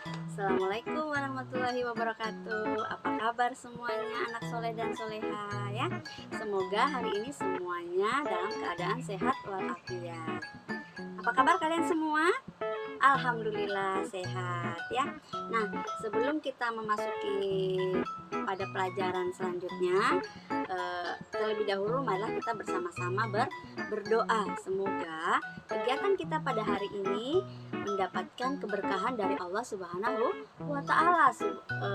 Assalamualaikum warahmatullahi wabarakatuh. Apa kabar semuanya anak soleh dan soleha ya? Semoga hari ini semuanya dalam keadaan sehat walafiat. Apa kabar kalian semua? Alhamdulillah sehat ya. Nah, sebelum kita memasuki pada pelajaran selanjutnya, terlebih dahulu marilah kita bersama-sama berdoa. Semoga kegiatan kita pada hari ini mendapatkan keberkahan dari Allah Subhanahu wa Ta'ala.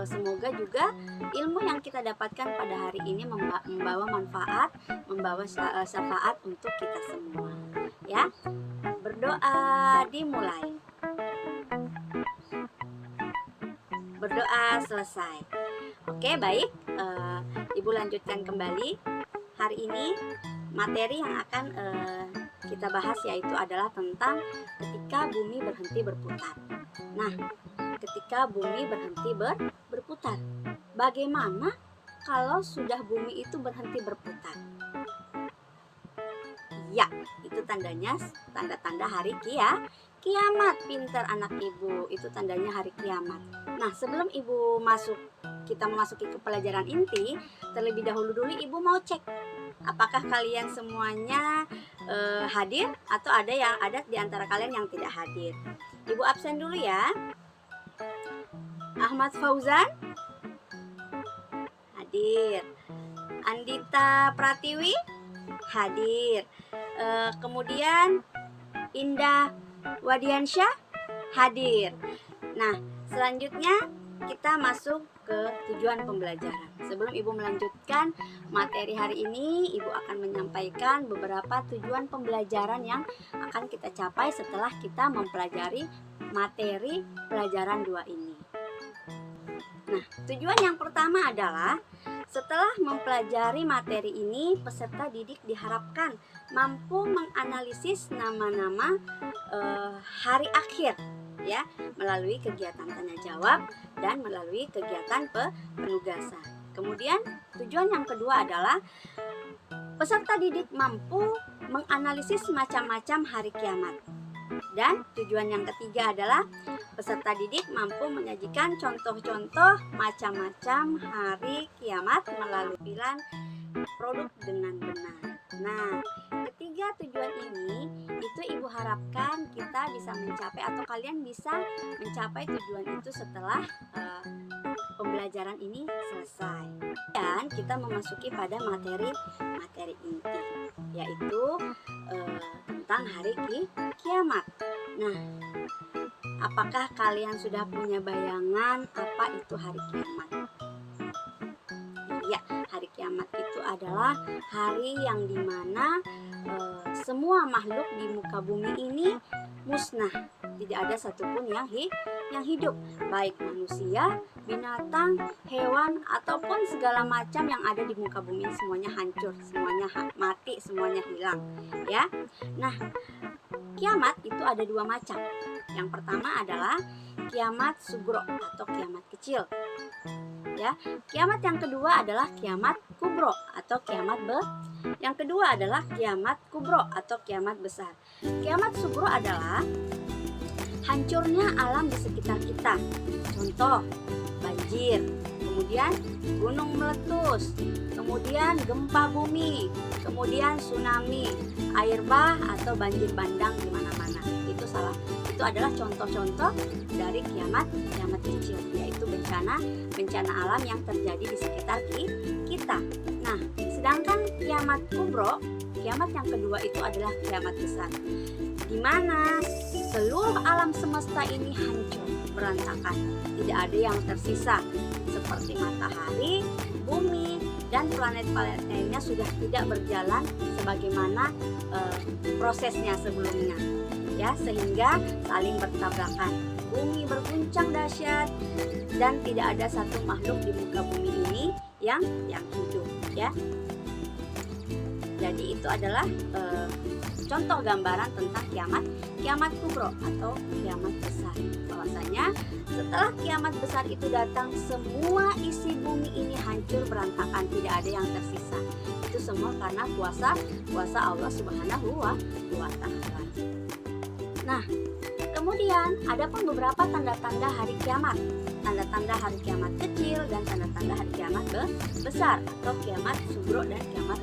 Semoga juga ilmu yang kita dapatkan pada hari ini membawa manfaat, membawa syafaat untuk kita semua. Ya, berdoa dimulai. Berdoa selesai. Oke, baik. Ibu lanjutkan kembali. Hari ini materi yang akan kita bahas yaitu adalah tentang ketika bumi berhenti berputar. Nah, ketika bumi berhenti berputar, bagaimana kalau sudah bumi itu berhenti berputar? Ya, itu tandanya tanda-tanda hari kiamat. Pintar anak ibu, itu tandanya hari kiamat. Nah, sebelum kita memasuki ke pelajaran inti, terlebih dahulu ibu mau cek apakah kalian semuanya hadir atau ada di antara kalian yang tidak hadir. Ibu absen dulu ya. Ahmad Fauzan hadir. Andita Pratiwi hadir. Kemudian Indah Wadiansyah hadir. Nah, selanjutnya kita masuk ke tujuan pembelajaran. Sebelum ibu melanjutkan materi hari ini, ibu akan menyampaikan beberapa tujuan pembelajaran yang akan kita capai setelah kita mempelajari materi pelajaran 2 ini. Nah, tujuan yang pertama adalah setelah mempelajari materi ini, peserta didik diharapkan mampu menganalisis nama-nama hari akhir ya, melalui kegiatan tanya jawab dan melalui kegiatan penugasan. Kemudian tujuan yang kedua adalah peserta didik mampu menganalisis macam-macam hari kiamat. Dan tujuan yang ketiga adalah peserta didik mampu menyajikan contoh-contoh macam-macam hari kiamat melalui tampilan produk dengan benar. Nah, ketiga tujuan ini itu ibu harapkan kita bisa mencapai atau kalian bisa mencapai tujuan itu setelah pembelajaran ini selesai. Dan kita memasuki pada materi inti, yaitu tentang hari kiamat. Nah, apakah kalian sudah punya bayangan apa itu hari kiamat? Ya, hari kiamat itu adalah hari yang dimana semua makhluk di muka bumi ini musnah. Tidak ada satupun yang hidup, baik manusia, binatang, hewan, ataupun segala macam yang ada di muka bumi ini semuanya hancur, semuanya mati, semuanya hilang. Ya, nah kiamat itu ada 2 macam. Yang pertama adalah kiamat sugro atau kiamat kecil. Ya, kiamat yang kedua adalah kiamat kubro atau yang kedua adalah kiamat kubro atau kiamat besar. Kiamat sugro adalah hancurnya alam di sekitar kita. Contoh, banjir, kemudian gunung meletus, kemudian gempa bumi, kemudian tsunami, air bah atau banjir bandang di mana-mana. Itu adalah contoh-contoh dari kiamat kecil, yaitu bencana alam yang terjadi di sekitar kita. Nah, sedangkan kiamat kubro, kiamat yang kedua itu adalah kiamat besar, di mana seluruh alam semesta ini hancur, berantakan, tidak ada yang tersisa, seperti matahari, bumi, dan planet-planet lainnya sudah tidak berjalan sebagaimana prosesnya sebelumnya. Ya, sehingga saling bertabrakan. Bumi berguncang dahsyat dan tidak ada satu makhluk di muka bumi ini yang hidup, ya. Jadi itu adalah contoh gambaran tentang kiamat kubro atau kiamat besar. Bahwasanya setelah kiamat besar itu datang, semua isi bumi ini hancur berantakan, tidak ada yang tersisa. Itu semua karena kuasa Allah Subhanahu wa Ta'ala. Nah, kemudian ada pun beberapa tanda-tanda hari kiamat. Tanda-tanda hari kiamat kecil dan tanda-tanda hari kiamat besar atau kiamat sugro dan kiamat.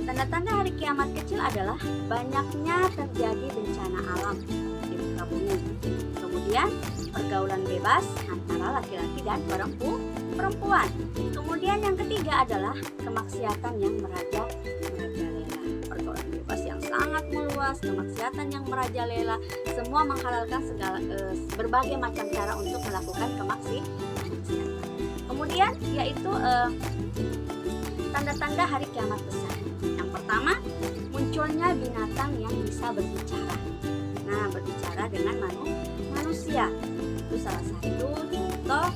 Tanda-tanda hari kiamat kecil adalah banyaknya terjadi bencana alam di muka bumi. Kemudian pergaulan bebas antara laki-laki dan perempuan. Kemudian yang ketiga adalah kemaksiatan yang merajalela. Pergaulan bebas yang sangat meluas, kemaksiatan yang merajalela, semua menghalalkan berbagai macam cara untuk melakukan kemaksiatan. Kemudian yaitu tanda-tanda hari kiamat besar. Yang pertama, munculnya binatang yang bisa berbicara. Nah, berbicara dengan manusia. Itu salah satu contoh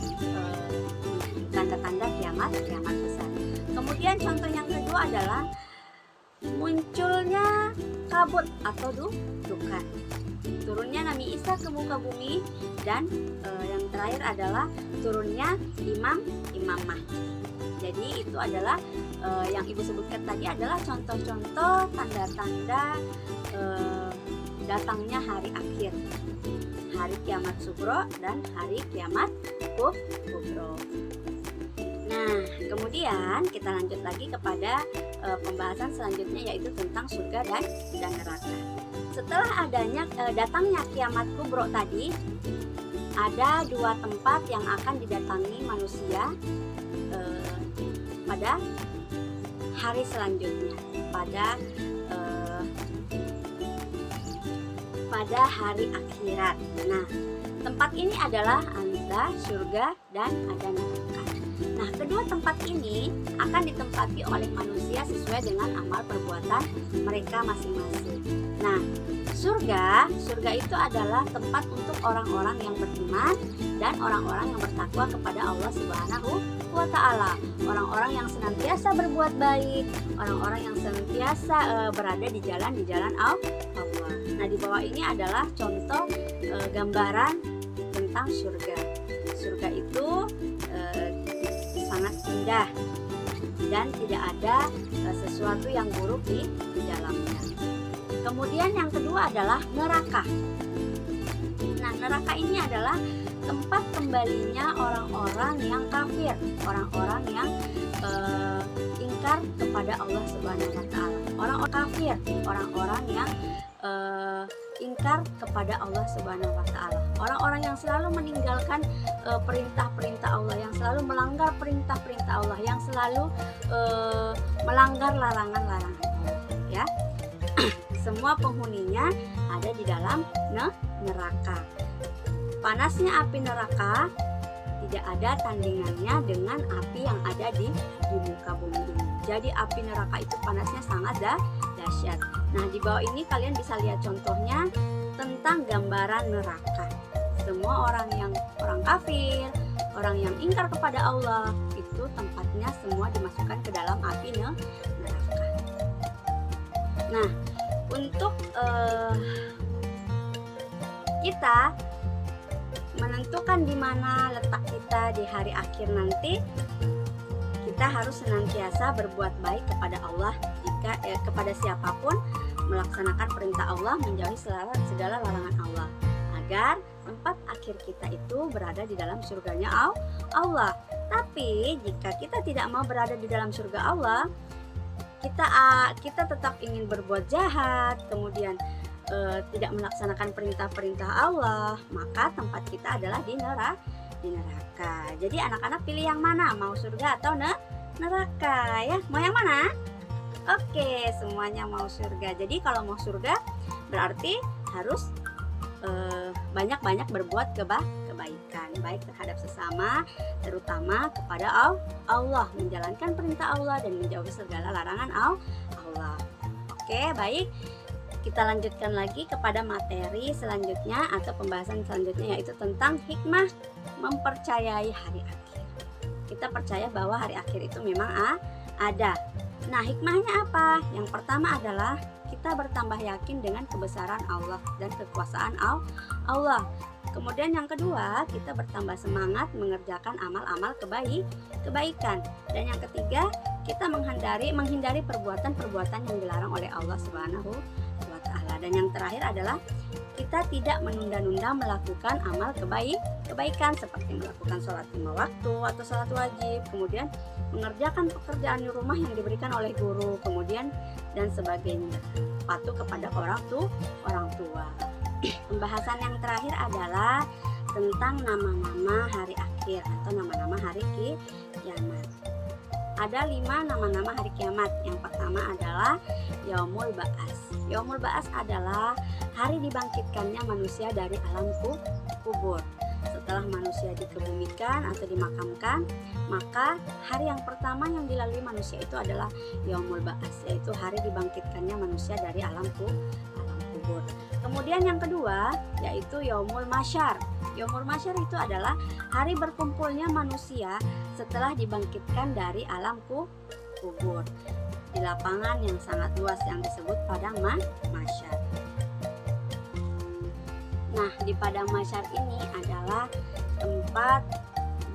tanda-tanda kiamat besar. Kemudian contoh yang kedua adalah munculnya kabut atau dukan. Turunnya Nabi Isa ke muka bumi, dan yang terakhir adalah turunnya Imam Mahdi. Jadi itu adalah yang Ibu sebutkan tadi adalah contoh-contoh tanda-tanda datangnya hari akhir, hari kiamat sugro dan hari kiamat kubro. Nah, kemudian kita lanjut lagi kepada pembahasan selanjutnya, yaitu tentang surga dan neraka. Setelah datangnya kiamat kubro tadi, ada dua tempat yang akan didatangi manusia pada hari selanjutnya, pada hari akhirat. Nah, tempat ini adalah ada surga dan ada neraka. Nah, kedua tempat ini akan ditempati oleh manusia sesuai dengan amal perbuatan mereka masing-masing. Nah, surga itu adalah tempat untuk orang-orang yang beriman dan orang-orang yang bertakwa kepada Allah Subhanahu wa Ta'ala, orang-orang yang senantiasa berbuat baik, orang-orang yang senantiasa berada di jalan Allah. Nah, di bawah ini adalah contoh gambaran tentang surga. Surga itu sangat indah dan tidak ada sesuatu yang buruk di dalamnya. Kemudian yang kedua adalah neraka. Nah, neraka ini adalah tempat kembalinya orang-orang yang kafir, orang-orang yang ingkar kepada Allah Subhanahu wa Ta'ala. Orang-orang kafir, orang-orang yang ingkar kepada Allah Subhanahu wa Ta'ala. Orang-orang yang selalu meninggalkan perintah-perintah Allah, yang selalu melanggar perintah-perintah Allah, yang selalu melanggar larangan-larangan Allah, ya. Semua penghuninya ada di dalam neraka. Panasnya api neraka tidak ada tandingannya dengan api yang ada di muka bumi ini. Jadi api neraka itu panasnya sangat dahsyat. Nah, di bawah ini kalian bisa lihat contohnya tentang gambaran neraka. Semua orang kafir, orang yang ingkar kepada Allah, itu tempatnya semua dimasukkan ke dalam api neraka. Nah, untuk kita menentukan di mana letak kita di hari akhir nanti, kita harus senantiasa berbuat baik kepada Allah, kepada siapapun, melaksanakan perintah Allah, menjauhi segala larangan Allah, agar tempat akhir kita itu berada di dalam surganya Allah. Tapi jika kita tidak mau berada di dalam surga Allah, kita tetap ingin berbuat jahat, kemudian tidak melaksanakan perintah-perintah Allah, maka tempat kita adalah di neraka. Jadi anak-anak pilih yang mana? Mau surga atau neraka, ya? Mau yang mana? Oke, semuanya mau surga. Jadi kalau mau surga berarti harus banyak-banyak berbuat kebaikan, baik terhadap sesama, terutama kepada Allah, menjalankan perintah Allah dan menjauhi segala larangan Allah. Oke, baik. Kita lanjutkan lagi kepada materi selanjutnya atau pembahasan selanjutnya, yaitu tentang hikmah mempercayai hari akhir. Kita percaya bahwa hari akhir itu memang ada. Nah, hikmahnya apa? Yang pertama adalah kita bertambah yakin dengan kebesaran Allah dan kekuasaan Allah. Kemudian yang kedua, kita bertambah semangat mengerjakan amal-amal kebaikan. Dan yang ketiga, kita menghindari perbuatan-perbuatan yang dilarang oleh Allah Subhanahu wa Ta'ala. dan yang terakhir adalah kita tidak menunda-nunda melakukan amal kebaikan seperti melakukan sholat 5 waktu atau sholat wajib, kemudian mengerjakan pekerjaan di rumah yang diberikan oleh guru, kemudian dan sebagainya. Patuh kepada orang tua. Pembahasan yang terakhir adalah tentang nama-nama hari akhir atau nama-nama hari kiamat. Ada 5 nama-nama hari kiamat. Yang pertama adalah Yaumul Ba'as. Yaumul Ba'as adalah hari dibangkitkannya manusia dari alam kubur. Setelah manusia dikebumikan atau dimakamkan, maka hari yang pertama yang dilalui manusia itu adalah Yaumul Ba'as, yaitu hari dibangkitkannya manusia dari alam kubur. Kemudian yang kedua yaitu Yaumul Masyar. Yaumul Masyar itu adalah hari berkumpulnya manusia setelah dibangkitkan dari alam kubur di lapangan yang sangat luas yang disebut padang mahsyar. Nah, di padang mahsyar ini adalah tempat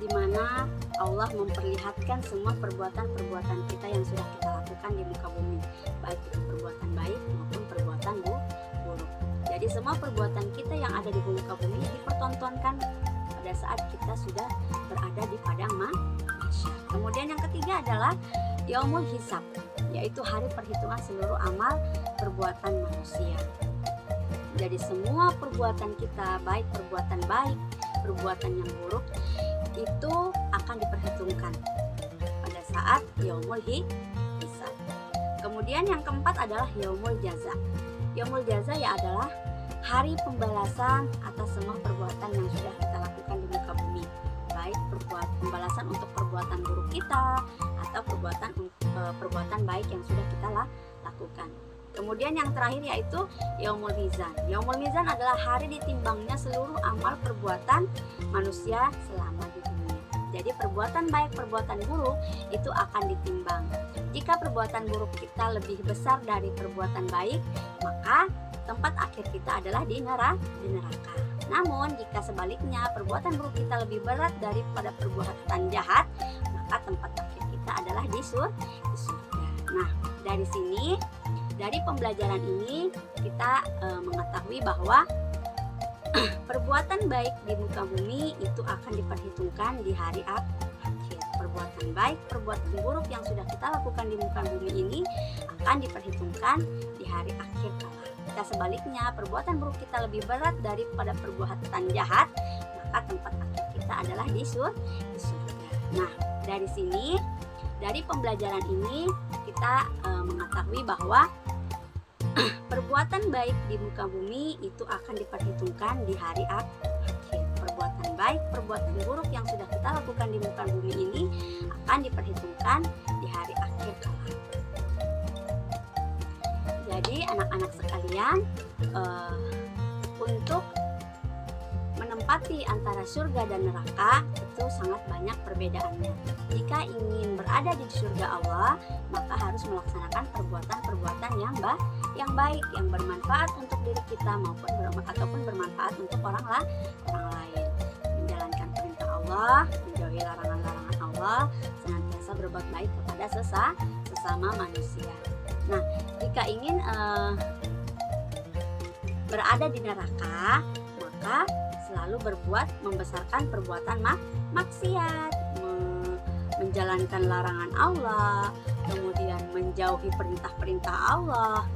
di mana Allah memperlihatkan semua perbuatan-perbuatan kita yang sudah kita lakukan di muka bumi, baik itu perbuatan baik maupun perbuatan buruk. Jadi semua perbuatan kita yang ada di muka bumi dipertontonkan pada saat kita sudah berada di padang mahsyar. Kemudian yang ketiga adalah Yaumul Hisab, yaitu hari perhitungan seluruh amal perbuatan manusia. Jadi semua perbuatan kita, baik perbuatan baik, perbuatan yang buruk, itu akan diperhitungkan pada saat Yaumul Hisab. Kemudian yang keempat adalah Yaumul Jaza. Yaumul Jaza ya adalah hari pembalasan atas semua perbuatan yang sudah kita lakukan di muka bumi, baik pembalasan untuk perbuatan buruk kita atau perbuatan baik yang sudah kita lakukan. Kemudian yang terakhir yaitu Yaumul Mizan. Yaumul Mizan adalah hari ditimbangnya seluruh amal perbuatan manusia selama di dunia. Jadi perbuatan baik, perbuatan buruk itu akan ditimbang. Jika perbuatan buruk kita lebih besar dari perbuatan baik, maka tempat akhir kita adalah di neraka. Namun jika sebaliknya perbuatan buruk kita lebih berat daripada perbuatan jahat, maka tempat akhir kita adalah di surga. Nah, dari pembelajaran ini kita mengetahui bahwa perbuatan baik di muka bumi itu akan diperhitungkan di hari akhir. Perbuatan baik, perbuatan buruk yang sudah kita lakukan di muka bumi ini akan diperhitungkan di hari akhir kelak. Jika sebaliknya perbuatan buruk kita lebih berat daripada perbuatan jahat, maka tempat akhir kita adalah di surga. Nah, dari pembelajaran ini kita mengetahui bahwa perbuatan baik di muka bumi itu akan diperhitungkan di hari akhir. Perbuatan baik, perbuatan buruk yang sudah kita lakukan di muka bumi ini akan diperhitungkan di hari akhir kelak. Jadi anak-anak sekalian, untuk menempati antara surga dan neraka itu sangat banyak perbedaannya. Jika ingin berada di surga Allah, maka harus melaksanakan perbuatan-perbuatan yang baik, yang bermanfaat untuk diri kita ataupun bermanfaat untuk orang lain. Menjalankan perintah Allah, menjauhi larangan-larangan Allah, senantiasa berbuat baik kepada sesama manusia. Nah, jika ingin berada di neraka, maka selalu membesarkan perbuatan maksiat, menjalankan larangan Allah, kemudian menjauhi perintah-perintah Allah,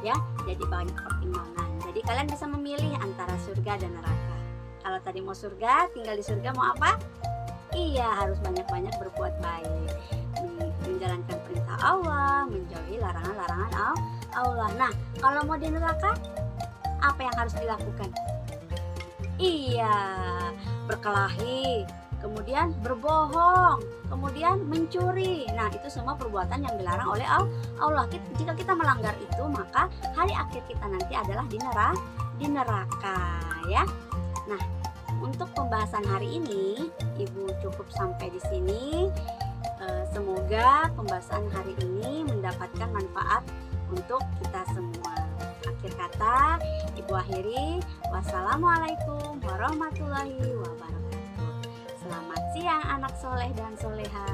ya. Jadi banyak pertimbangan. Jadi kalian bisa memilih antara surga dan neraka. Kalau tadi mau surga, tinggal di surga mau apa? Iya, harus banyak-banyak berbuat baik, menjalankan perintah Allah, menjauhi larangan-larangan Allah. Nah, kalau mau di neraka, apa yang harus dilakukan? Iya, berkelahi, kemudian berbohong, kemudian mencuri. Nah, itu semua perbuatan yang dilarang oleh Allah. Jika kita melanggar itu, maka hari akhir kita nanti adalah di neraka, ya. Nah, untuk pembahasan hari ini, Ibu cukup sampai di sini. Semoga pembahasan hari ini mendapatkan manfaat untuk kita semua. Akhir kata, Ibu akhiri. Wassalamualaikum warahmatullahi wabarakatuh. Selamat siang anak soleh dan soleha.